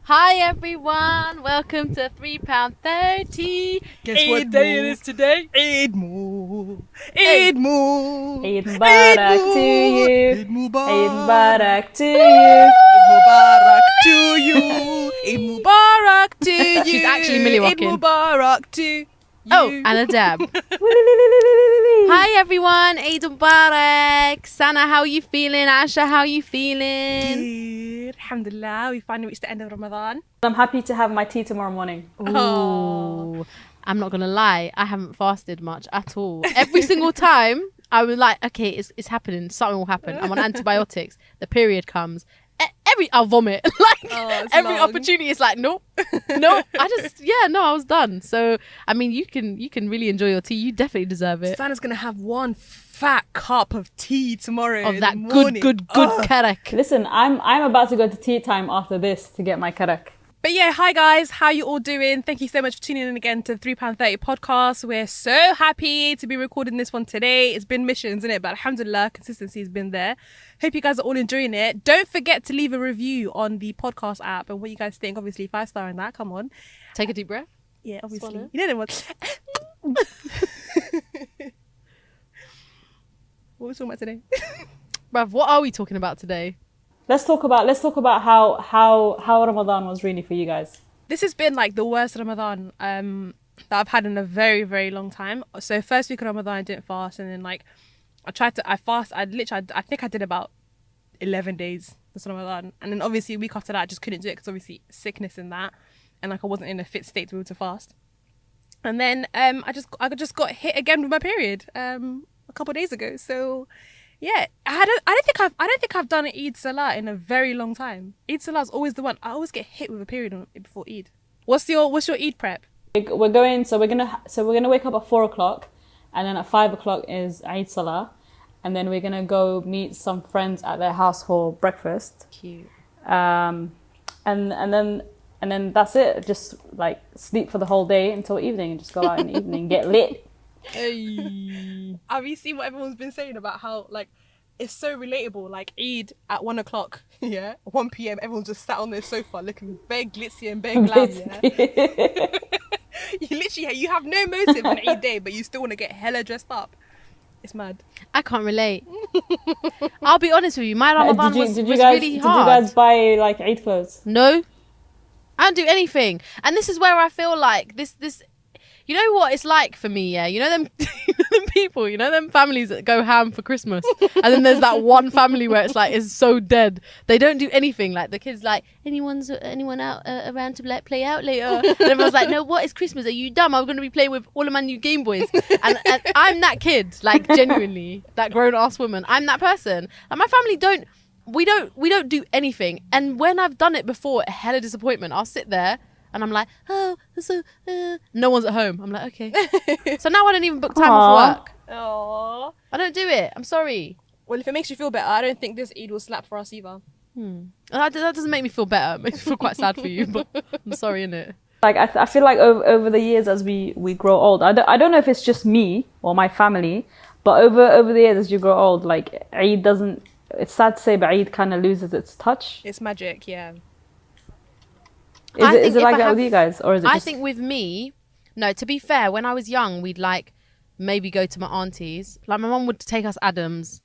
Hi everyone, welcome to £3.30. Guess Eid what day it is today? Eid Moo. Eid Moo. Eid Mubarak to you. Eid Mubarak. Eid Mubarak to you. Eid Mubarak to you. Eid Mubarak to you. She's actually Millie rocking. Eid Mubarak to you. Oh, and a dab. Hi everyone, Eid Mubarak. Sana, how are you feeling? Asha, how are you feeling? Good. Alhamdulillah, we finally reached the end of Ramadan. I'm happy to have my tea tomorrow morning. Ooh. I'm not gonna lie, I haven't fasted much at all. Every single time I was like, okay, it's happening, something will happen. I'm on antibiotics, the period comes. I'll vomit. Every long. opportunity is like, nope. I was done. So I mean, you can really enjoy your tea. You definitely deserve it. Sana's gonna have one fat cup of tea tomorrow. Of in that the morning. good karak. Listen, I'm about to go to tea time after this to get my karak. But yeah, hi guys, how you all doing? Thank you so much for tuning in again to the £3.30 podcast. We're so happy to be recording this one today. It's been missions, isn't it? But alhamdulillah, consistency has been there. Hope you guys are all enjoying it. Don't forget to leave a review on the podcast app and what you guys think. Obviously, 5-star in that. Come on. Take a deep breath. Yeah, obviously. Swallow. You know them ones. What are we talking about today? Bruv, what are we talking about today? Let's talk about how Ramadan was really for you guys. This has been like the worst Ramadan that I've had in a very, very long time. So first week of Ramadan I didn't fast, and then like I think I did about 11 days this Ramadan, and then obviously a week after that I just couldn't do it because obviously sickness and that, and like I wasn't in a fit state to be able to fast. And then I just got hit again with my period a couple of days ago. So yeah, I don't think I've done an Eid Salah in a very long time. Eid Salah is always the one. I always get hit with a period before Eid. What's your Eid prep? We're gonna wake up at 4:00, and then at 5:00 is Eid Salah, and then we're gonna go meet some friends at their house for breakfast. Cute. And then that's it. Just like sleep for the whole day until evening, and just go out in the evening, get lit. Hey. Have you seen what everyone's been saying about how like it's so relatable? Like Eid at 1:00, yeah, 1 p.m. Everyone's just sat on their sofa looking bare glitzy and bare glam, yeah. you have no motive on Eid day, but you still want to get hella dressed up. It's mad. I can't relate. I'll be honest with you, my Ramadan was really hard. Did you guys buy like Eid clothes? No, I don't do anything. And this is where I feel like this you know what it's like for me, yeah? You know them people, you know them families that go ham for Christmas, and then there's that one family where it's like it's so dead. They don't do anything. Like the kids like, anyone out around to play out later? And everyone's like, no, what is Christmas? Are you dumb? I'm going to be playing with all of my new Game Boys. And I'm that kid, like genuinely, that grown ass woman. I'm that person. Like my family we don't do anything. And when I've done it before, a hella disappointment. I'll sit there and I'm like, oh, so no one's at home. I'm like, okay. So now I don't even book time off work. Aww. I don't do it. I'm sorry. Well, if it makes you feel better, I don't think this Eid will slap for us either. That doesn't make me feel better. It makes me feel quite sad for you, but I'm sorry, innit? Like I feel like over the years as we grow old, I don't know if it's just me or my family, but over the years as you grow old, like Eid doesn't. It's sad to say, but Eid kind of loses its touch. It's magic, yeah. Is it like that with you guys, or is it? I think with me, no. To be fair, when I was young, we'd like maybe go to my auntie's. Like my mum would take us Adams.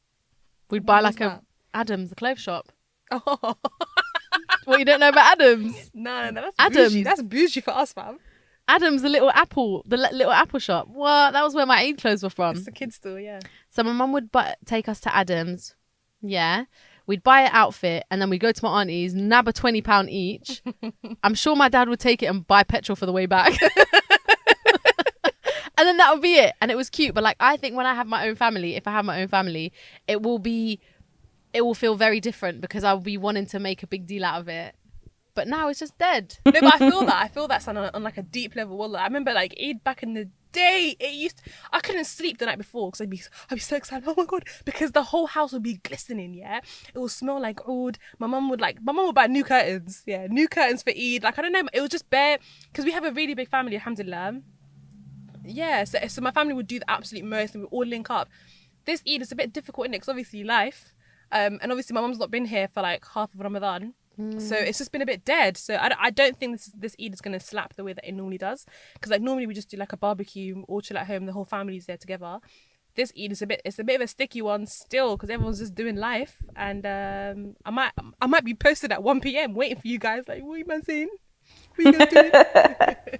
We'd buy like Adams, the clothes shop. Oh. Well, you don't know about Adams? No, that's Adams. bougie. That's bougie for us, fam. Adams, the little apple shop. What? That was where my Eid clothes were from. It's the kids store, yeah. So my mum would take us to Adams. Yeah. We'd buy an outfit and then we'd go to my auntie's, nab a £20 each. I'm sure my dad would take it and buy petrol for the way back. And then that would be it. And it was cute. But like, I think when I have my own family, if I have my own family, it will feel very different because I'll be wanting to make a big deal out of it. But now it's just dead. No, but I feel that on like a deep level. Well, I remember like Eid back in the day, I couldn't sleep the night before because I'd be so excited. Oh my god, because the whole house would be glistening. Yeah, it would smell like oud. My mum would buy new curtains. Yeah, new curtains for Eid. Like I don't know, it was just bare because we have a really big family, alhamdulillah. Yeah, so my family would do the absolute most and we all link up. This Eid is a bit difficult, innit? Because obviously life, and obviously my mum's not been here for like half of Ramadan. So it's just been a bit dead. So I don't think this Eid is going to slap the way that it normally does. Because like normally we just do like a barbecue, all chill at home, the whole family's there together. This Eid is a bit of a sticky one still because everyone's just doing life. And I might be posted at 1 p.m. waiting for you guys. Like, what are you man saying? What are you going to do?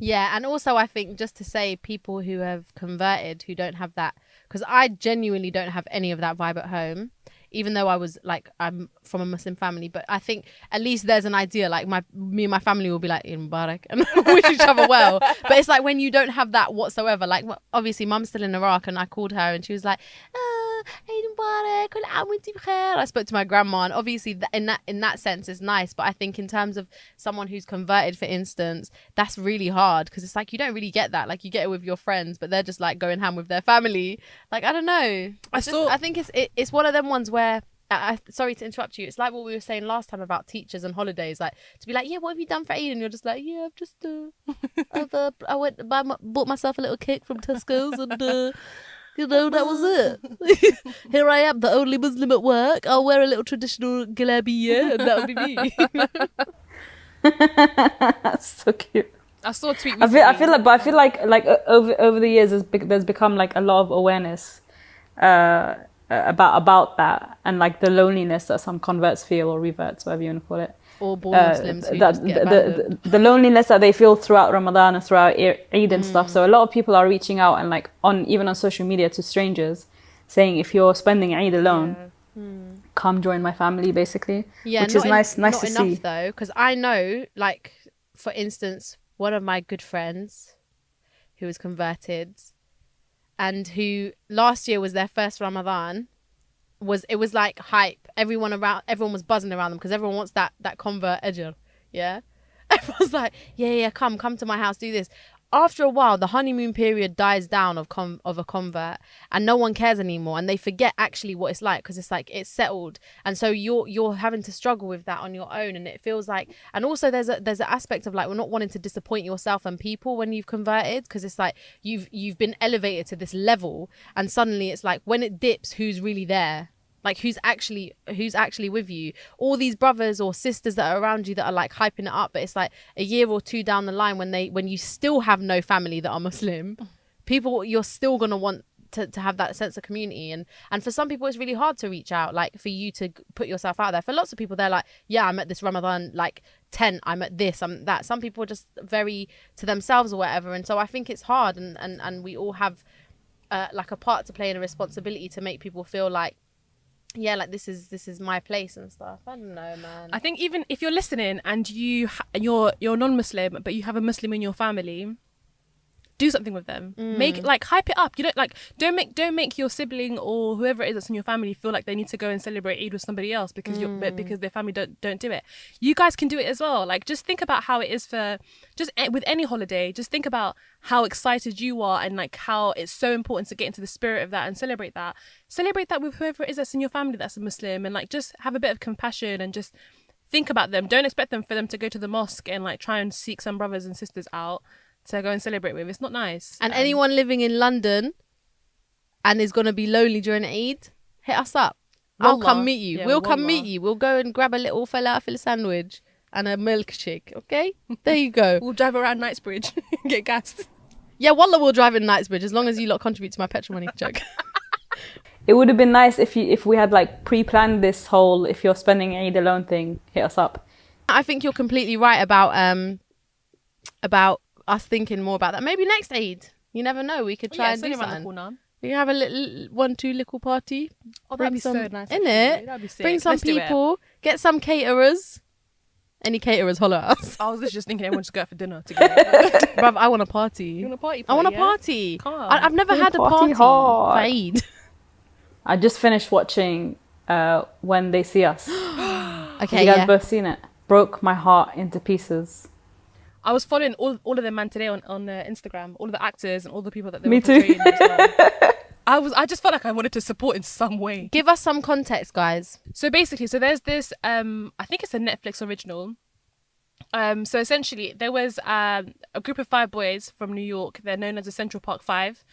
Yeah, and also I think just to say people who have converted who don't have that, because I genuinely don't have any of that vibe at home, even though I'm from a Muslim family, but I think at least there's an idea, like me and my family will be like in Mubarak and wish each other well. But it's like when you don't have that whatsoever, like obviously mum's still in Iraq and I called her and she was like, Eid Mubarak, kul aam wa antum bikhair. I spoke to my grandma and obviously in that sense it's nice, but I think in terms of someone who's converted, for instance, that's really hard because it's like you don't really get that. Like you get it with your friends, but they're just like going ham with their family. Like I don't know. I think it's one of them ones where sorry to interrupt you. It's like what we were saying last time about teachers and holidays. Like to be like, yeah, what have you done for Eid? And you're just like, yeah, I've just bought myself a little cake from Tesco's and you know, that was it. Here I am, the only Muslim at work. I'll wear a little traditional galabiya and that'll be me. That's so cute. I saw a tweet. I feel like over the years there's become like a lot of awareness about that and like the loneliness that some converts feel or reverts, whatever you want to call it. Or born Muslims who just get abandoned. The loneliness that they feel throughout Ramadan and throughout Eid and stuff. So a lot of people are reaching out and like even on social media to strangers saying, if you're spending Eid alone, come join my family, basically. Yeah, which is nice to see. Not enough though, because I know, like, for instance, one of my good friends who was converted and who last year was their first Ramadan, it was like hype. Everyone was buzzing around them because everyone wants that convert ajr. Yeah, everyone's like, yeah, come to my house, do this. After a while, the honeymoon period dies down of a convert, and no one cares anymore, and they forget actually what it's like because it's like it's settled, and so you're having to struggle with that on your own, and it feels like, and also there's an aspect of like we're not wanting to disappoint yourself and people when you've converted because it's like you've been elevated to this level, and suddenly it's like when it dips, who's really there? Like who's actually with you? All these brothers or sisters that are around you that are like hyping it up, but it's like a year or two down the line when you still have no family that are Muslim, people, you're still gonna want to have that sense of community, and for some people it's really hard to reach out, like for you to put yourself out there. For lots of people they're like, yeah, I'm at this Ramadan like tent, I'm at this, I'm that. Some people are just very to themselves or whatever, and so I think it's hard, and we all have like a part to play and a responsibility to make people feel like, yeah, like this is my place and stuff. I don't know, man. I think even if you're listening and you're non-Muslim but you have a Muslim in your family, do something with them. Hype it up. You don't make your sibling or whoever it is that's in your family feel like they need to go and celebrate Eid with somebody else because because their family don't do it. You guys can do it as well. Like just think about how it is for just with any holiday. Just think about how excited you are and like how it's so important to get into the spirit of that and celebrate that. Celebrate that with whoever it is that's in your family that's a Muslim, and like just have a bit of compassion and just think about them. Don't expect for them to go to the mosque and like try and seek some brothers and sisters out to go and celebrate with. It's not nice. And anyone living in London and is going to be lonely during Eid, hit us up. I'll come meet you. We'll come meet you. We'll go and grab a little falafel sandwich and a milkshake, okay? There you go. We'll drive around Knightsbridge and get gassed. Yeah, wallah, we'll drive in Knightsbridge as long as you lot contribute to my petrol money. Joke. It would have been nice if we had like pre-planned this whole if you're spending Eid alone thing, hit us up. I think you're completely right about us thinking more about that. Maybe next Eid. You never know. We could try and do something. We can have a little 1-2 little party. Oh, that'd be so nice. Innit? That'd be sick. Bring some people. Get some caterers. Any caterers, holler at us. I was just thinking everyone just go out for dinner together. Bruv, I want a party. You want a party? I want a party. I've never had a party for Eid. I just finished watching When They See Us. Okay, you guys both seen it? Broke my heart into pieces. I was following all of them, man, today on Instagram. All of the actors and all the people that they Me were portraying as well. I just felt like I wanted to support in some way. Give us some context, guys. So basically, there's this, I think it's a Netflix original. So essentially, there was a group of 5 boys from New York. They're known as the Central Park 5.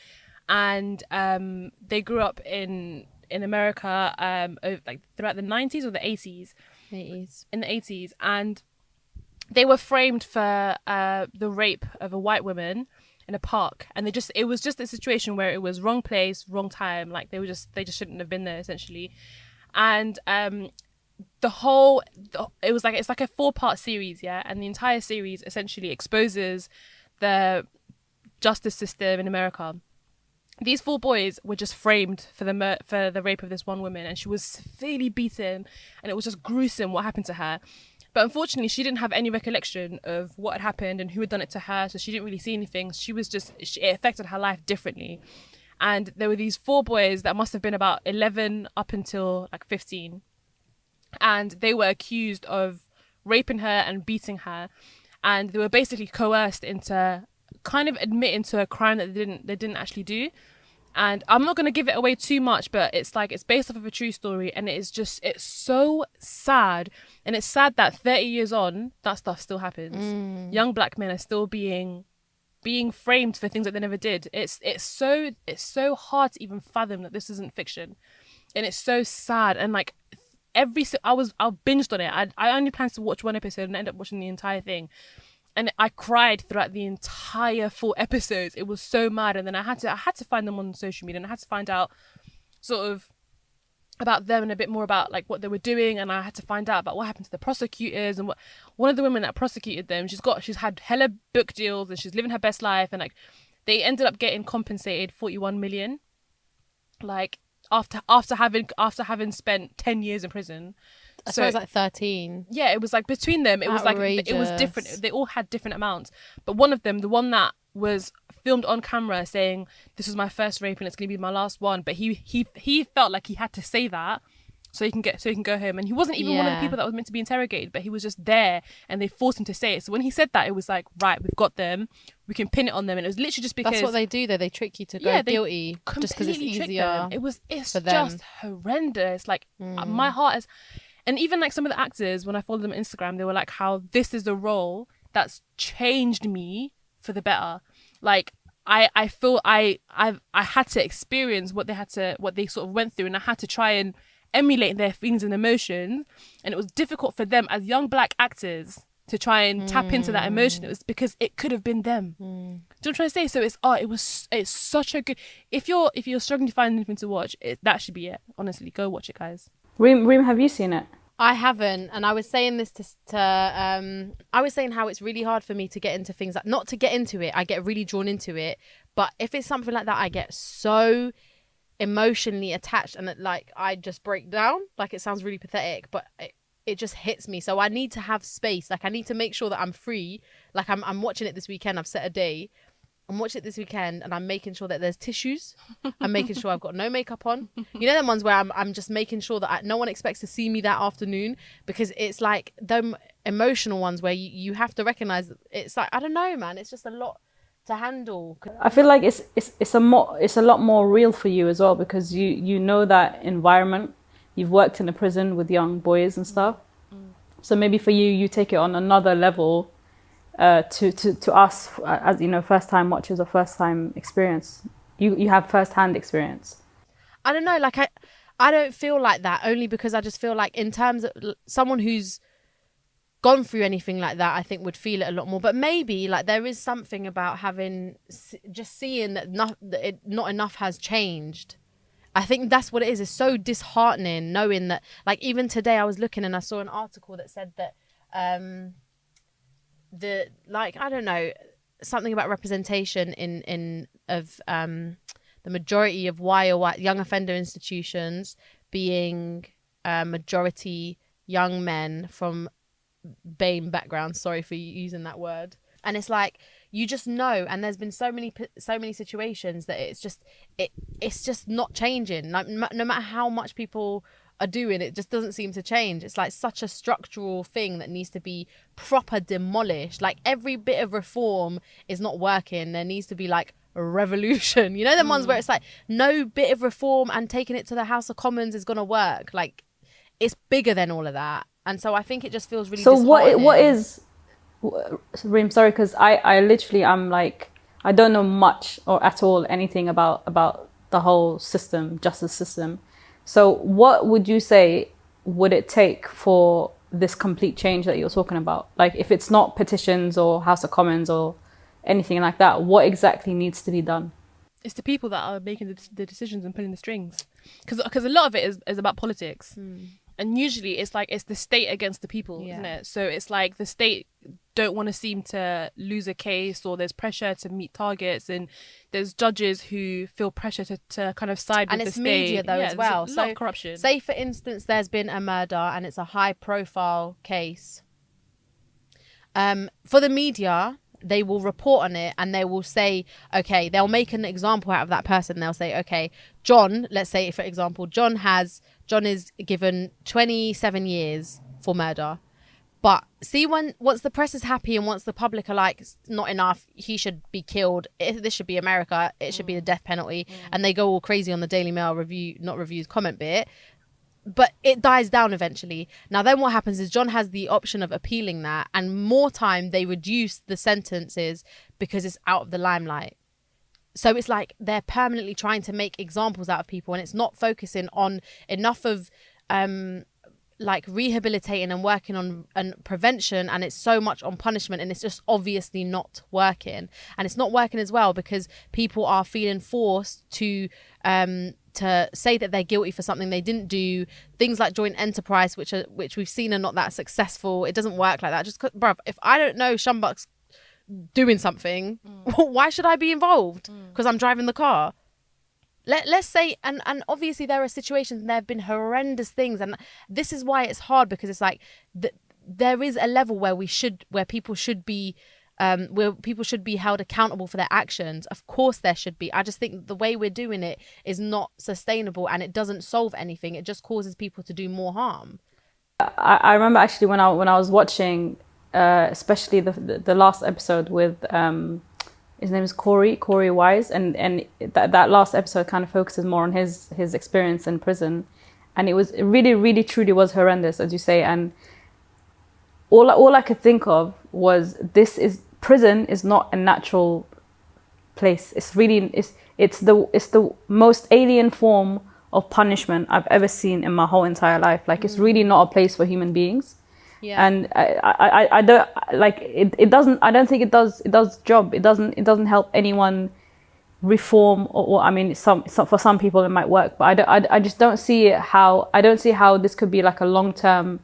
And they grew up in America like throughout the 90s or the 80s. 80s. in the 80s, and they were framed for the rape of a white woman in a park, and it was just a situation where it was wrong place, wrong time. Like they just shouldn't have been there, essentially. And it's like a 4-part series, yeah, and the entire series essentially exposes the justice system in America. These 4 boys were just framed for the rape of this one woman, and she was severely beaten, and it was just gruesome what happened to her. But unfortunately, she didn't have any recollection of what had happened and who had done it to her, so she didn't really see anything. It affected her life differently. And there were these 4 boys that must have been about 11 up until like 15, and they were accused of raping her and beating her, and they were basically coerced into kind of admitting to a crime that they didn't actually do. And I'm not going to give it away too much, but it's based off of a true story, and it's so sad. And it's sad that 30 years on, that stuff still happens. Young black men are still being framed for things that they never did. It's so hard to even fathom that this isn't fiction, and it's so sad. And like I binged on it. I only planned to watch one episode and end up watching the entire thing. And I cried throughout the entire 4 episodes. It was so mad. And then I had to find them on social media, and I had to find out sort of about them and a bit more about like what they were doing. And I had to find out about what happened to the prosecutors, and one of the women that prosecuted them, she's had hella book deals, and she's living her best life. And like they ended up getting compensated 41 million, like after having spent 10 years in prison. I suppose like 13. Yeah, it was like between them, it was like it was different. They all had different amounts, but one of them, the one that was filmed on camera saying this was my first rape and it's going to be my last one, but he felt like he had to say that so he can go home, and he wasn't even one of the people that was meant to be interrogated, but he was just there and they forced him to say it. So when he said that, it was like, right, we've got them, we can pin it on them. And it was literally just because that's what they do though, they trick you to go guilty just because it's easier. It's just horrendous. Like my heart is. And even like some of the actors, when I followed them on Instagram, they were like, how this is a role that's changed me for the better. Like I feel I had to experience what they sort of went through, and I had to try and emulate their feelings and emotions. And it was difficult for them as young black actors to try and tap into that emotion. It was because it could have been them. Do you know what I'm trying to say? So it's such a good, if you're struggling to find anything to watch, that should be it. Honestly, go watch it, guys. Reem, have you seen it? I haven't, and I was saying this I was saying how it's really hard for me to get into things, like not to get into it, I get really drawn into it, but if it's something like that, I get so emotionally attached, and like I just break down. Like it sounds really pathetic, but it just hits me. So I need to have space. Like I need to make sure that I'm free. Like I'm watching it this weekend. I've set a day. I'm watching it this weekend, and I'm making sure that there's tissues. I'm making sure I've got no makeup on. You know them ones where I'm just making sure that no one expects to see me that afternoon, because it's like them emotional ones where you have to recognize it's like, I don't know, man. It's just a lot to handle. I feel like it's a lot more real for you as well, because you know that environment. You've worked in a prison with young boys and stuff. So maybe for you take it on another level. To us, as you know, first time watchers or first time experience, you have first hand experience. I don't know, like I don't feel like that, only because I just feel like in terms of someone who's gone through anything like that, I think would feel it a lot more. But maybe like there is something about just seeing that not enough has changed. I think that's what it is. It's so disheartening knowing that, like, even today I was looking and I saw an article that said that I don't know, something about representation of the majority of white young offender institutions being majority young men from BAME backgrounds. Sorry for using that word. And it's like, you just know, and there's been so many situations that it's just not changing. Like no matter how much people are doing, it just doesn't seem to change. It's like such a structural thing that needs to be proper demolished. Like every bit of reform is not working. There needs to be like a revolution. You know, the ones where it's like no bit of reform and taking it to the House of Commons is gonna work. Like it's bigger than all of that. And so I think it just feels really disheartening. What is Reem, sorry, because I literally I'm like, I don't know much or at all anything about the whole system, justice system. So what would you say would it take for this complete change that you're talking about? Like, if it's not petitions or House of Commons or anything like that, what exactly needs to be done? It's the people that are making the decisions and pulling the strings, because a lot of it is about politics. And usually it's like it's the state against the people, isn't it? So it's like the state don't want to seem to lose a case, or there's pressure to meet targets, and there's judges who feel pressure to kind of side with the state. And it's media though as well. There's a lot of corruption. Say for instance there's been a murder and it's a high profile case. For the media, they will report on it and they will say, okay, they'll make an example out of that person. They'll say, okay, John, let's say for example, John is given 27 years for murder. But see, once the press is happy and once the public are like, not enough, he should be killed, this should be America, it should be the death penalty, and they go all crazy on the Daily Mail comment bit, but it dies down eventually. Now then what happens is John has the option of appealing that, and more time they reduce the sentences because it's out of the limelight. So it's like they're permanently trying to make examples out of people, and it's not focusing on enough of like rehabilitating and working on prevention, and it's so much on punishment, and it's just obviously not working. And it's not working as well because people are feeling forced to say that they're guilty for something they didn't do. Things like joint enterprise, which we've seen are not that successful. It doesn't work like that. Just bruv, if I don't know Shumbuck's doing something, why should I be involved? Because I'm driving the car. Let's say, and obviously there are situations and there have been horrendous things, and this is why it's hard, because it's like there is a level where people should be held accountable for their actions. Of course there should be. I just think the way we're doing it is not sustainable, and it doesn't solve anything. It just causes people to do more harm. I remember actually when I was watching, especially the last episode with his name is Corey Wise, and that last episode kind of focuses more on his experience in prison, and it really truly was horrendous, as you say. And all I could think of was, prison is not a natural place. It's the most alien form of punishment I've ever seen in my whole entire life. Like, it's really not a place for human beings. Yeah. And I don't like it. It doesn't. I don't think it does. It does job. It doesn't help anyone reform. Or I mean, for some people it might work, but I just don't see how. I don't see how this could be like a long-term,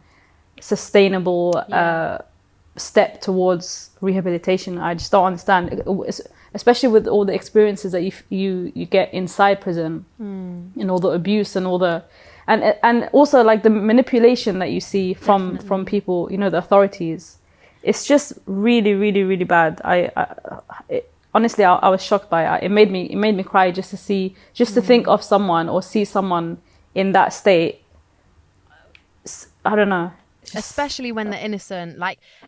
sustainable step towards rehabilitation. I just don't understand, especially with all the experiences that you get inside prison, and all the abuse and all the. And also like the manipulation that you see from people, the authorities. It's just really bad. Honestly, I was shocked by it. It made me cry just to think of someone or see someone in that state. I don't know. Especially when they're innocent.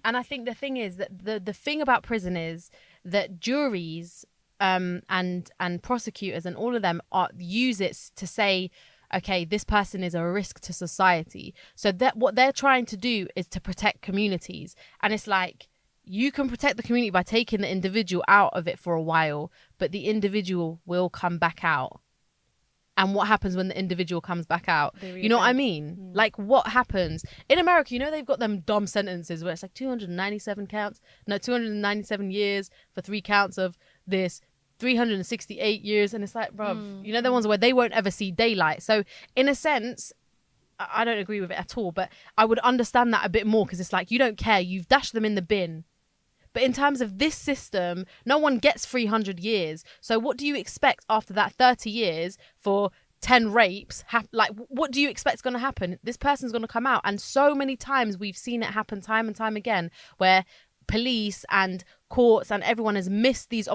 And I think the thing is that the thing about prison is that juries and prosecutors and all of them use it to say, okay, this person is a risk to society. So that what they're trying to do is to protect communities. And it's like, you can protect the community by taking the individual out of it for a while, but the individual will come back out. And what happens when the individual comes back out? You know what I mean? Like, what happens? In America, they've got them dumb sentences where it's like 297 years for 3 counts of this, 368 years, and it's like, bruv, the ones where they won't ever see daylight. So in a sense, I don't agree with it at all, but I would understand that a bit more, because it's like, you don't care, you've dashed them in the bin. But in terms of this system, no one gets 300 years. So what do you expect after that 30 years for 10 rapes? What do you expect is going to happen? This person's going to come out. And so many times we've seen it happen time and time again, where police and courts and everyone has missed these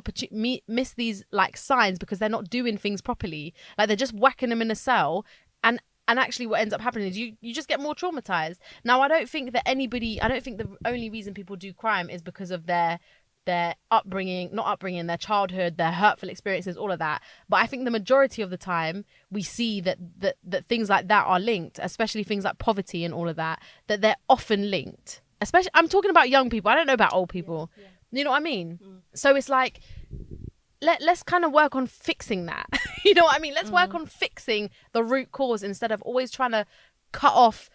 like signs because they're not doing things properly. Like, they're just whacking them in a cell, and actually what ends up happening is you just get more traumatized. Now, I don't think the only reason people do crime is because of their upbringing, their childhood, their hurtful experiences, all of that. But I think the majority of the time we see that things like that are linked, especially things like poverty and all of that they're often linked. Especially, I'm talking about young people. I don't know about old people. Yeah. You know what I mean? So it's like, let's kind of work on fixing that. You know what I mean? Let's work on fixing the root cause instead of always trying to cut off,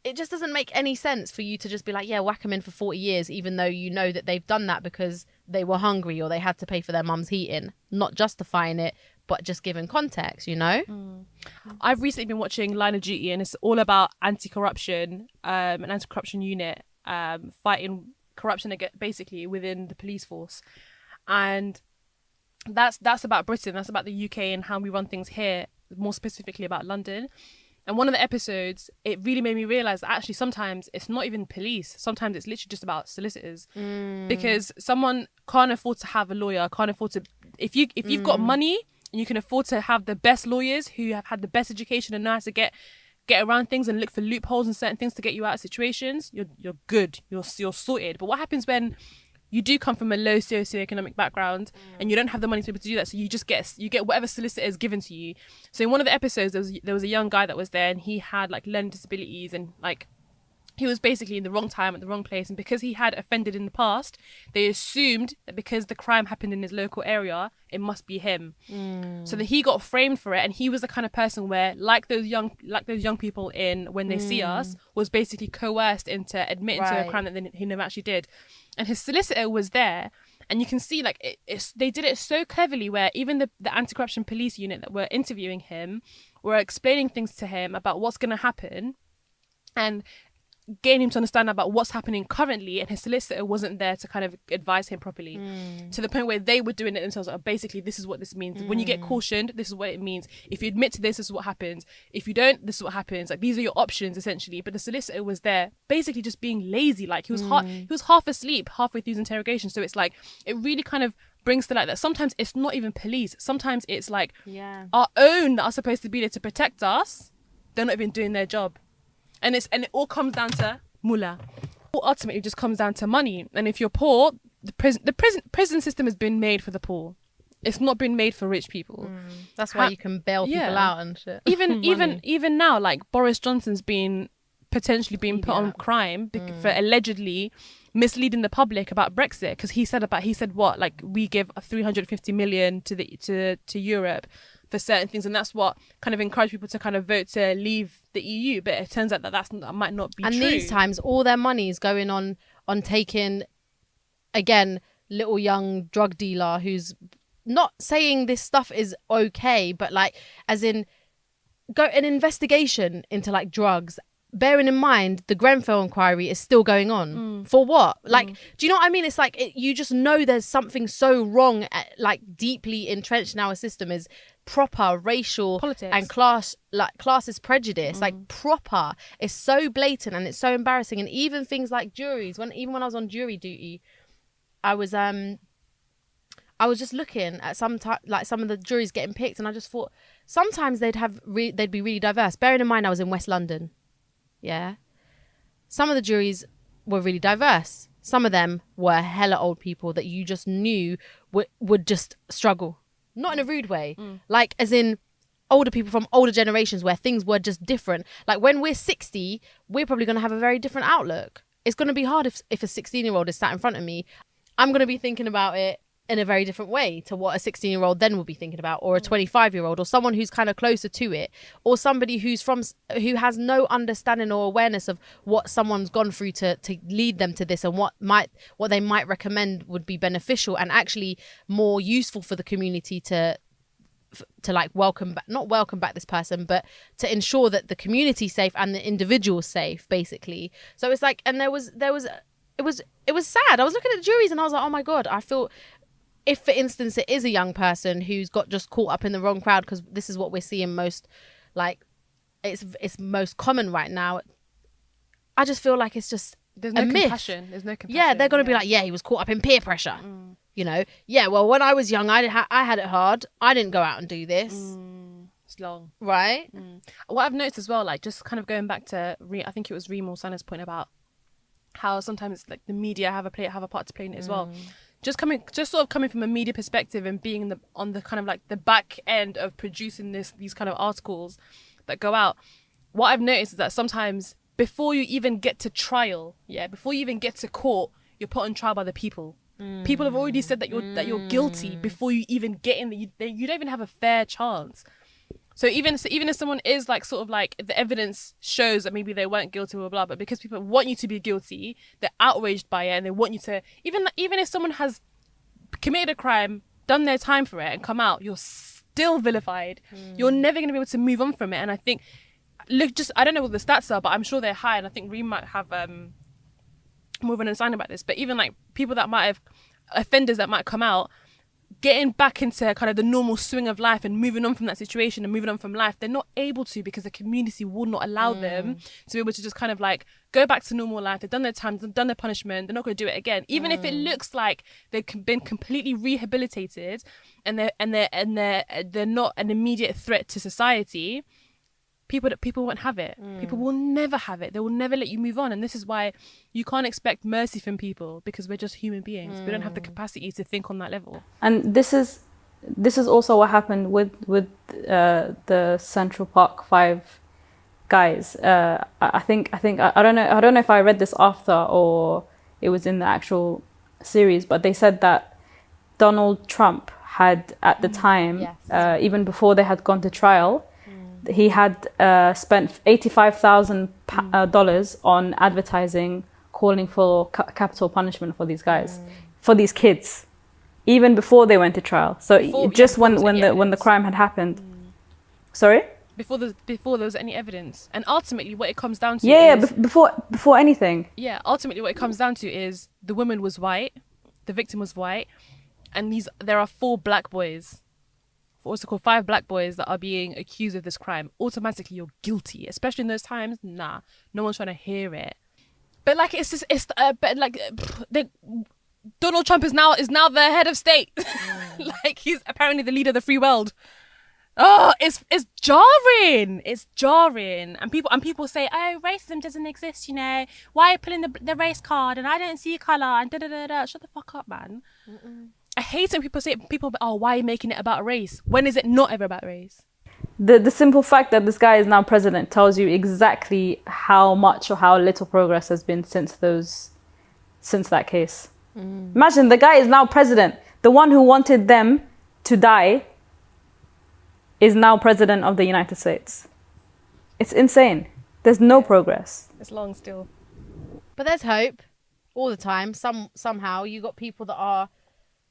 it just doesn't make any sense for you to just be like, yeah, whack them in for 40 years, even though you know that they've done that because they were hungry or they had to pay for their mum's heating. Not justifying it, but just giving context, you know? I've recently been watching Line of Duty, and it's all about anti-corruption, an anti-corruption unit fighting corruption basically within the police force. And that's about Britain, that's about the UK and how we run things here, more specifically about London. And one of the episodes, it really made me realise that actually sometimes it's not even police. Sometimes it's literally just about solicitors. Because someone can't afford to have a lawyer, can't afford to... If you've got money and you can afford to have the best lawyers who have had the best education and know how to get around things and look for loopholes and certain things to get you out of situations, you're good. You're sorted. But what happens when you do come from a low socioeconomic background and you don't have the money to be able to do that, so you get whatever solicitor is given to you. So in one of the episodes, there was a young guy that was there, and he had like learning disabilities, and like he was basically in the wrong time at the wrong place. And because he had offended in the past, they assumed that because the crime happened in his local area, it must be him. So that he got framed for it. And he was the kind of person where, like those young people in When They See Us, was basically coerced into admitting to a crime that he never actually did. And his solicitor was there. And you can see, like, they did it so cleverly where even the anti-corruption police unit that were interviewing him were explaining things to him about what's going to happen and getting him to understand about what's happening currently, and his solicitor wasn't there to kind of advise him properly, to the point where they were doing it themselves. Like, basically, this is what this means. When you get cautioned, this is what it means. If you admit to this is what happens. If you don't, this is what happens. Like, these are your options, essentially. But the solicitor was there basically just being lazy. Like, he was half asleep halfway through his interrogation. So it's like, it really kind of brings to light that sometimes it's not even police. Sometimes it's like our own that are supposed to be there to protect us. They're not even doing their job. And it all comes down to mullah. Ultimately, just comes down to money. And if you're poor, the prison system has been made for the poor. It's not been made for rich people. That's why you can bail people out and shit. Even now, like Boris Johnson's potentially being put on crime for allegedly misleading the public about Brexit, because he said what, like, we give 350 million to Europe for certain things, and that's what kind of encouraged people to kind of vote to leave the EU. But it turns out that might not be true. And these times, all their money is going on taking, again, little young drug dealer who's not saying this stuff is okay, but like, as in, an investigation into like drugs. Bearing in mind the Grenfell inquiry is still going on. For what? Like, do you know what I mean? It's like, you just know there's something so wrong, like deeply entrenched in our system, is proper racial politics and classist prejudice. Like, proper. It's so blatant and it's so embarrassing. And even things like juries, when I was on jury duty, I was just looking at some of the juries getting picked, and I just thought sometimes they'd be really diverse. Bearing in mind I was in West London. Yeah. Some of the juries were really diverse. Some of them were hella old people that you just knew would just struggle. Not in a rude way. Like, as in older people from older generations where things were just different. Like, when we're 60, we're probably going to have a very different outlook. It's going to be hard if a 16-year-old is sat in front of me. I'm going to be thinking about it in a very different way to what a 16-year-old then will be thinking about, or a 25-year-old, or someone who's kind of closer to it, or somebody who has no understanding or awareness of what someone's gone through to lead them to this, and what they might recommend would be beneficial and actually more useful for the community to like not welcome back this person, but to ensure that the community's safe and the individual's safe, basically. So it's like, and it was sad. I was looking at the juries and I was like, oh my God, I feel, if, for instance, it is a young person who's got just caught up in the wrong crowd, because this is what we're seeing most, like, it's most common right now. I just feel like it's just there's no myth. compassion. There's no compassion. Yeah, they're going to be like, yeah, he was caught up in peer pressure. You know? Yeah, well, when I was young, I had it hard. I didn't go out and do this. It's long. Right? What I've noticed as well, like, just kind of going back to, I think it was Reem or Sana's point about how sometimes, like, the media have a part to play in it as well. Just sort of coming from a media perspective and being on the kind of like the back end of producing these kind of articles that go out. What I've noticed is that sometimes before you even get to trial, before you even get to court, you're put on trial by the people. People have already said that you're guilty before you even get in. You don't even have a fair chance. So even if someone is like sort of like the evidence shows that maybe they weren't guilty or blah, but because people want you to be guilty, they're outraged by it and they want you to even if someone has committed a crime, done their time for it and come out, you're still vilified. You're never going to be able to move on from it. And I think I don't know what the stats are, but I'm sure they're high, and I think Reem might have more of an understanding about this. But even like people that might have offenders that might come out, getting back into kind of the normal swing of life and moving on from that situation and moving on from life, they're not able to because the community will not allow them to be able to just kind of like go back to normal life. They've done their time, they've done their punishment, they're not going to do it again, even if it looks like they've been completely rehabilitated and they're not an immediate threat to society. People won't have it. People will never have it. They will never let you move on. And this is why you can't expect mercy from people, because we're just human beings. We don't have the capacity to think on that level. And this is also what happened with the Central Park 5 guys. I think I don't know if I read this after or it was in the actual series, but they said that Donald Trump had at the time, even before they had gone to trial, he had spent $85,000 on advertising, calling for capital punishment for these guys, for these kids, even before they went to trial. So when the crime had happened. Sorry? Before there was any evidence, and ultimately what it comes down to before anything. Yeah, ultimately what it comes down to is the woman was white, the victim was white, and there are 4 black boys. What's it called? 5 black boys that are being accused of this crime. Automatically you're guilty, especially in those times. No one's trying to hear it. But like Donald Trump is now the head of state. Like he's apparently the leader of the free world. Oh, it's jarring. It's jarring. And people say, oh, racism doesn't exist, you know. Why are you pulling the race card? And I don't see colour and da-da-da-da. Shut the fuck up, man. I hate when people say, oh, why are you making it about race? When is it not ever about race? The simple fact that this guy is now president tells you exactly how much or how little progress has been since that case. Imagine the guy is now president. The one who wanted them to die is now president of the United States. It's insane. There's no progress. It's long still. But there's hope all the time. Somehow you got people that are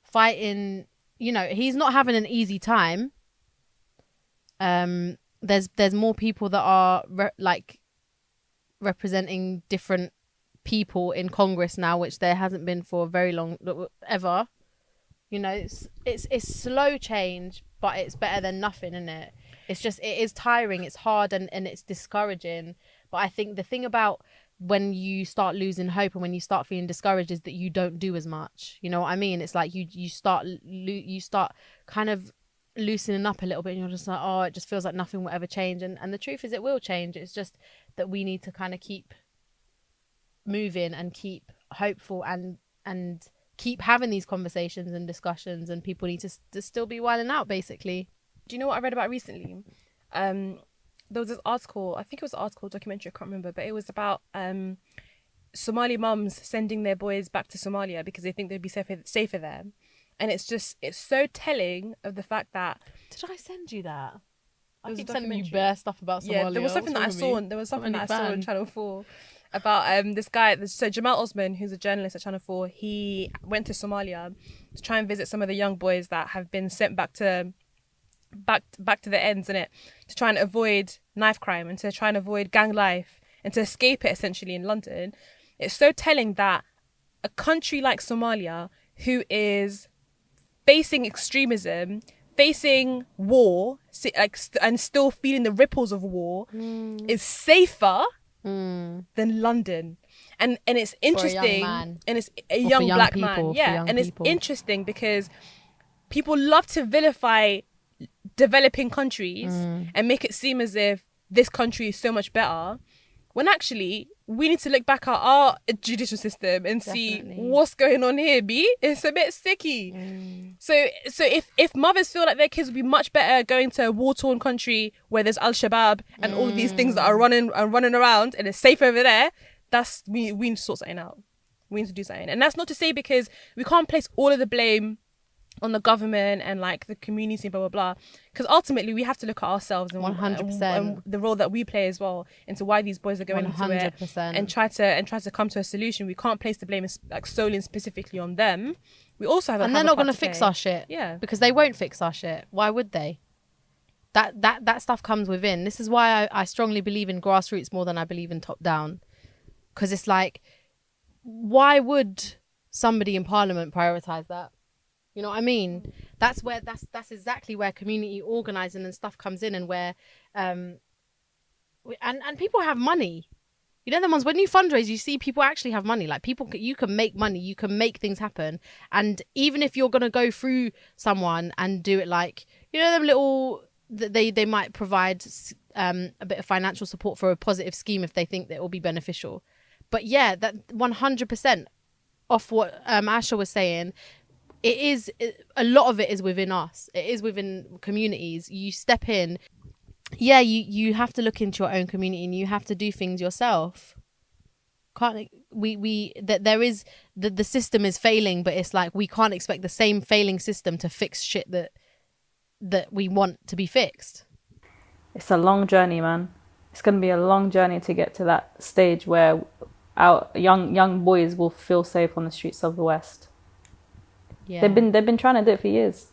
fighting, you know, he's not having an easy time. There's more people that are representing different people in Congress now, which there hasn't been for a very long ever. You know, it's slow change, but it's better than nothing, isn't it? It is tiring, it's hard, and it's discouraging. But I think the thing about when you start losing hope and when you start feeling discouraged is that you don't do as much. You know what I mean? It's like you start kind of loosening up a little bit, and you're just like, oh, it just feels like nothing will ever change. And the truth is it will change. It's just that we need to kind of keep moving and keep hopeful and keep having these conversations and discussions, and people need to still be wilding out, basically. Do you know what I read about recently? There was this article, I think it was an article, documentary, I can't remember, but it was about Somali mums sending their boys back to Somalia because they think they'd be safer there. And it's so telling of the fact that... Did I send you that? I keep sending you bare stuff about Somalia. Yeah, there was something that I saw on Channel 4 about this guy. So Jamal Osman, who's a journalist at Channel 4, he went to Somalia to try and visit some of the young boys that have been sent back to the ends, innit, to try and avoid knife crime and to try and avoid gang life and to escape it essentially in London. It's so telling that a country like Somalia, who is facing extremism, facing war, and still feeling the ripples of war, is safer than London. And it's interesting, and it's a young black man, and it's interesting because people love to vilify developing countries and make it seem as if this country is so much better, when actually we need to look back at our judicial system and see what's going on here. It's a bit sticky. So if mothers feel like their kids would be much better going to a war-torn country where there's al-Shabaab and all of these things that are running around and it's safe over there, we need to sort something out. We need to do something. And that's not to say, because we can't place all of the blame on the government and like the community, blah blah blah. Because ultimately we have to look at ourselves and 100%. and the role that we play as well into why these boys are going into it, 100%. and try to come to a solution. We can't place the blame like solely and specifically on them. We also have and they're not going to fix our shit. Yeah, because they won't fix our shit. Why would they? That stuff comes within. This is why I strongly believe in grassroots more than I believe in top down. Because it's like, why would somebody in parliament prioritize that? You know what I mean? That's exactly where community organising and stuff comes in, and where and people have money. You know, the ones when you fundraise, you see people actually have money. Like people, you can make money, you can make things happen. And even if you're gonna go through someone and do it, like, you know, them little, they might provide a bit of financial support for a positive scheme if they think that it will be beneficial. But yeah, that 100% off what Asha was saying. A lot of it is within us. It is within communities. You step in. Yeah, you have to look into your own community and you have to do things yourself. There is the system is failing, but it's like we can't expect the same failing system to fix shit that we want to be fixed. It's a long journey, man. It's going to be a long journey to get to that stage where our young boys will feel safe on the streets of the West. Yeah. They've been trying to do it for years,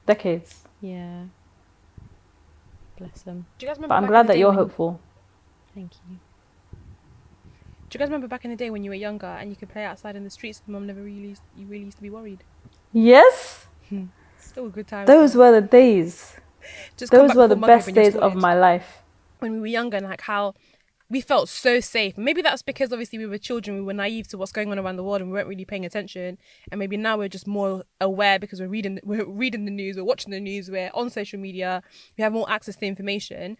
decades. Yeah. Bless them. Do you guys remember? But I'm glad that you're hopeful. Thank you. Do you guys remember back in the day when you were younger and you could play outside in the streets and mum you really used to be worried? Yes. Still a good time. Those were the days. Those were the best days of sorted. my life. When we were younger, and like how we felt so safe. Maybe that's because obviously we were children, we were naive to what's going on around the world and we weren't really paying attention. And maybe now we're just more aware because we're reading the news, we're watching the news, we're on social media, we have more access to information.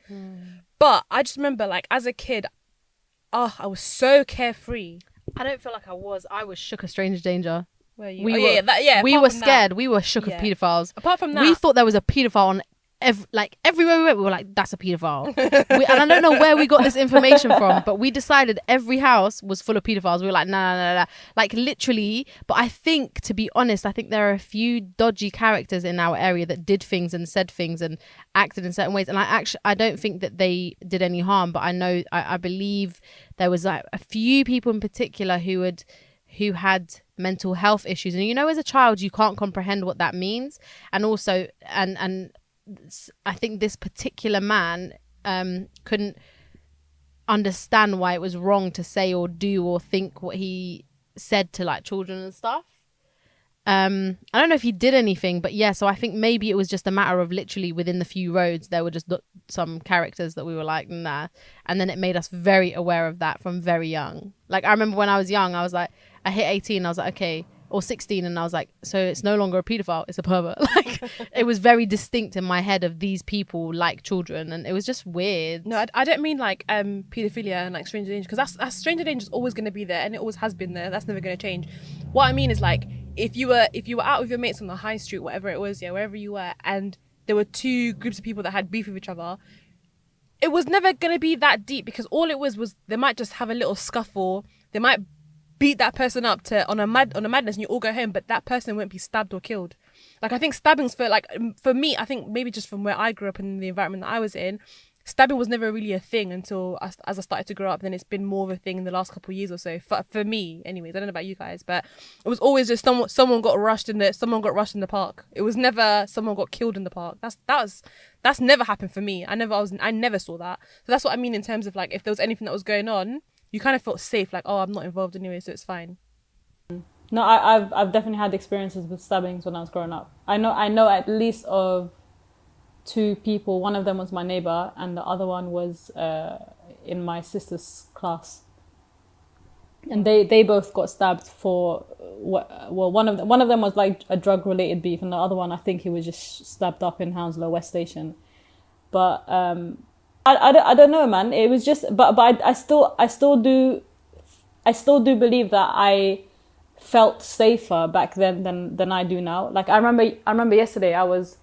But I just remember, like, as a kid, I was so carefree. I don't feel like I was shook of stranger danger. Were you? We We were scared. We were shook of paedophiles. Apart from that, we thought there was a paedophile on everywhere we went. We were like, that's a paedophile. And I don't know where we got this information from, but we decided every house was full of paedophiles. We were like, nah. Like literally. But I think, to be honest, I think there are a few dodgy characters in our area that did things and said things and acted in certain ways. And I don't think that they did any harm, but I believe there was like a few people in particular who had mental health issues. And you know, as a child, you can't comprehend what that means. And also, and I think this particular man couldn't understand why it was wrong to say or do or think what he said to like children and stuff. I don't know if he did anything, but yeah, so I think maybe it was just a matter of literally within the few roads there were just some characters that we were like, nah. And then it made us very aware of that from very young. Like I remember when I was young, I was like, I hit 18, I was like, okay, or 16, and I was like, so it's no longer a paedophile, it's a pervert. Like it was very distinct in my head of these people like children, and it was just weird. No, I don't mean like paedophilia and like stranger danger, because that's stranger danger is always going to be there and it always has been there. That's never going to change. What I mean is like if you were out with your mates on the high street, whatever it was, wherever you were, and there were two groups of people that had beef with each other, it was never going to be that deep, because all it was they might just have a little scuffle, they might beat that person up on a madness and you all go home, but that person won't be stabbed or killed. Like I think stabbings for me, I think maybe just from where I grew up and the environment that I was in, stabbing was never really a thing until as I started to grow up. Then it's been more of a thing in the last couple of years or so for me anyways. I don't know about you guys, but it was always just someone got rushed in the park. It was never someone got killed in the park. That's never happened for me. I never saw that. So that's what I mean in terms of like if there was anything that was going on, you kind of felt safe, like, oh, I'm not involved anyway, so it's fine. No, I've definitely had experiences with stabbings when I was growing up. I know at least of two people. One of them was my neighbor, and the other one was in my sister's class. And they both got stabbed for one of them was like a drug related beef, and the other one I think he was just stabbed up in Hounslow West Station. But I don't know, man. It was just, but I still do believe that I felt safer back then than I do now. Like I remember yesterday I was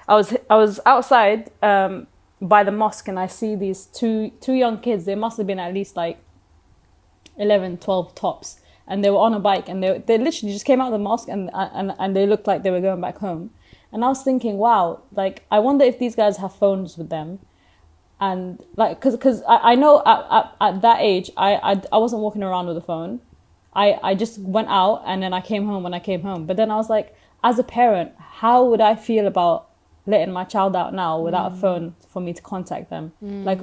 outside by the mosque, and I see these two young kids. They must have been at least like 11, 12 tops, and they were on a bike, and they literally just came out of the mosque, and they looked like they were going back home. And I was thinking, wow, like, I wonder if these guys have phones with them. And like, because I know at that age, I wasn't walking around with a phone. I just went out, and then I came home when I came home. But then I was like, as a parent, how would I feel about letting my child out now without a phone for me to contact them? Like,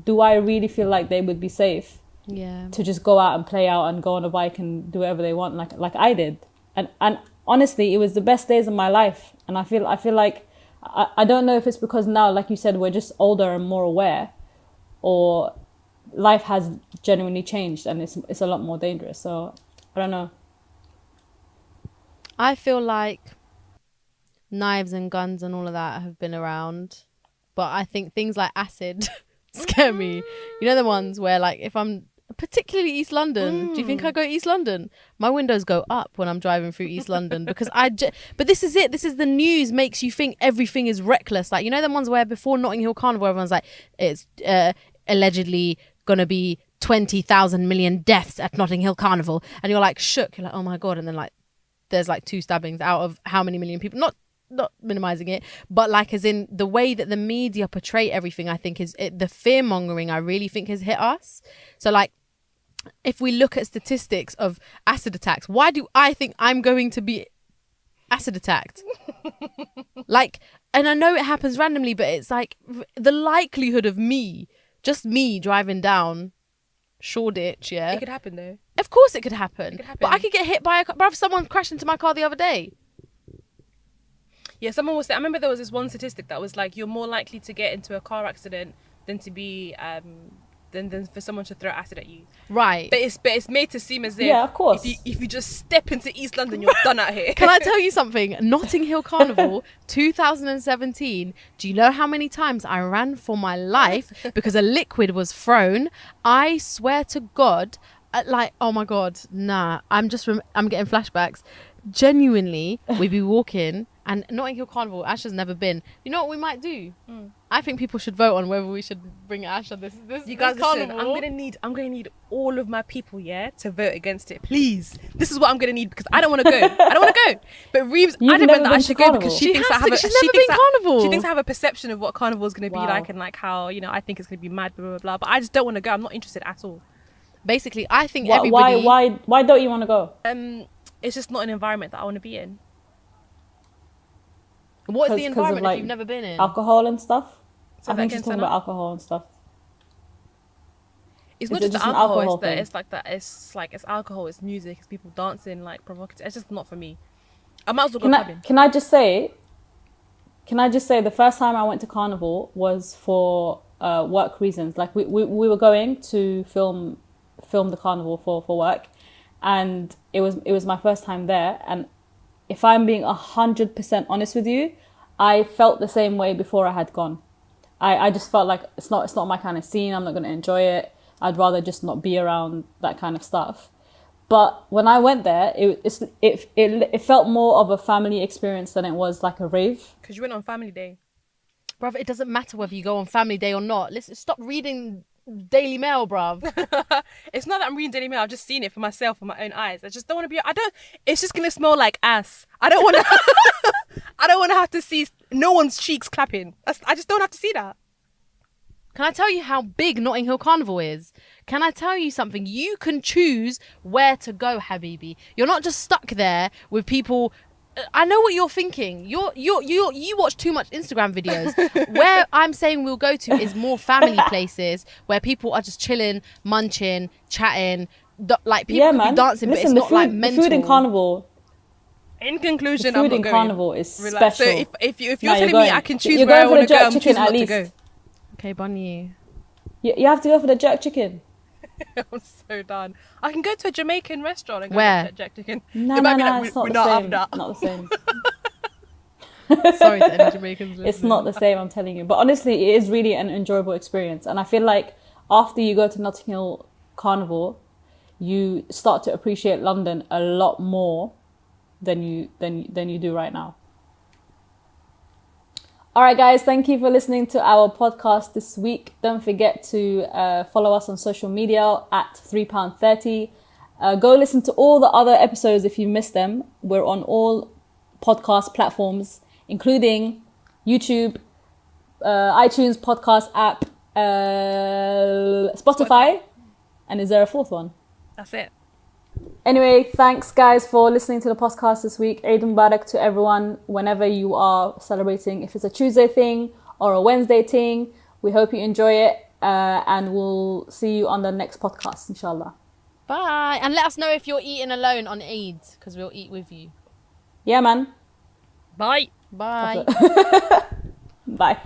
do I really feel like they would be safe to just go out and play out and go on a bike and do whatever they want, like I did? And honestly, it was the best days of my life. And I feel like I don't know if it's because now, like you said, we're just older and more aware, or life has genuinely changed and it's a lot more dangerous. So I don't know. I feel like knives and guns and all of that have been around, but I think things like acid scare me. You know, the ones where, like, if I'm particularly East London, do you think I go to East London? My windows go up when I'm driving through East London because but this is it. This is the news makes you think everything is reckless. Like, you know, the ones where before Notting Hill Carnival, everyone's like, it's allegedly gonna be 20,000 million deaths at Notting Hill Carnival, and you're like shook. You're like, oh my god, and then like there's like 2 stabbings out of how many million people? Not minimizing it, but like, as in the way that the media portray everything, I think the fear mongering, I really think, has hit us. So like, if we look at statistics of acid attacks, why do I think I'm going to be acid attacked? Like, and I know it happens randomly, but it's like the likelihood of just me driving down Shoreditch, It could happen though. Of course it could happen. But I could get hit by a car. Bruv, someone crashed into my car the other day. Yeah, someone was saying, I remember there was this one statistic that was like, you're more likely to get into a car accident than to be than for someone to throw acid at you. Right. But it's made to seem as if, yeah, of course, if you just step into East London, you're done out here. Can I tell you something? Notting Hill Carnival 2017, do you know how many times I ran for my life because a liquid was thrown? I swear to God, like, oh my God, nah, I'm getting flashbacks. Genuinely, we'd be walking, and Notting Hill Carnival, Asha's never been. You know what we might do? I think people should vote on whether we should bring Asha this You guys, this listen, carnival. I'm gonna need all of my people, to vote against it, please. This is what I'm gonna need, because I don't want to go. But Reeves, I don't know that I should go because she thinks I have she's never been carnival. She thinks I have a perception of what carnival is gonna be like, and like how, you know, I think it's gonna be mad, blah blah blah. But I just don't want to go. I'm not interested at all. Basically, I think everybody. Why don't you want to go? It's just not an environment that I want to be in. What is the environment if you've never been in? Alcohol and stuff. So I think she's talking about alcohol and stuff. It's not just the alcohol. It's like that. It's like, it's alcohol. It's music. It's people dancing, like provocative. It's just not for me. I might as well go clubbing. Can I just say the first time I went to Carnival was for work reasons. Like we were going to film the Carnival for work, and it was my first time there. And if I'm being 100% honest with you, I felt the same way before I had gone. I just felt like it's not my kind of scene. I'm not going to enjoy it. I'd rather just not be around that kind of stuff. But when I went there, it felt more of a family experience than it was like a rave. Because you went on family day. Bruv, it doesn't matter whether you go on family day or not. Listen, stop reading Daily Mail, bruv. It's not that I'm reading Daily Mail. I've just seen it for myself with my own eyes. I just don't want to be. It's just gonna smell like ass. I don't want to. I don't want to have to see no one's cheeks clapping. I just don't have to see that. Can I tell you how big Notting Hill Carnival is? Can I tell you something? You can choose where to go, Habibi. You're not just stuck there with people. I know what you're thinking. You watch too much Instagram videos. Where I'm saying we'll go to is more family places where people are just chilling, munching, chatting. Like people could be dancing, but it's not like mental. The food in Carnival. In conclusion, the food I'm not in going. Carnival is Relax. special. So if you're telling me I can choose where I want to go, I'm choosing not to go. Okay, Bunny. You have to go for the jerk chicken. I'm so done. I can go to a Jamaican restaurant and go Where? get jerk chicken. No, it's not the same. Not the same. Sorry to any Jamaicans listening. It's not the same, I'm telling you. But honestly, it is really an enjoyable experience. And I feel like after you go to Notting Hill Carnival, you start to appreciate London a lot more than you do right now. All right, guys, thank you for listening to our podcast this week. Don't forget to follow us on social media at £3.30. Go listen to all the other episodes if you missed them. We're on all podcast platforms, including YouTube, iTunes podcast app, Spotify, and is there a fourth one? That's it. Anyway, thanks guys for listening to the podcast this week. Eid Mubarak to everyone whenever you are celebrating. If it's a Tuesday thing or a Wednesday thing, we hope you enjoy it, and we'll see you on the next podcast, inshallah. Bye. And let us know if you're eating alone on Eid, because we'll eat with you. Yeah, man. Bye. Bye. Bye.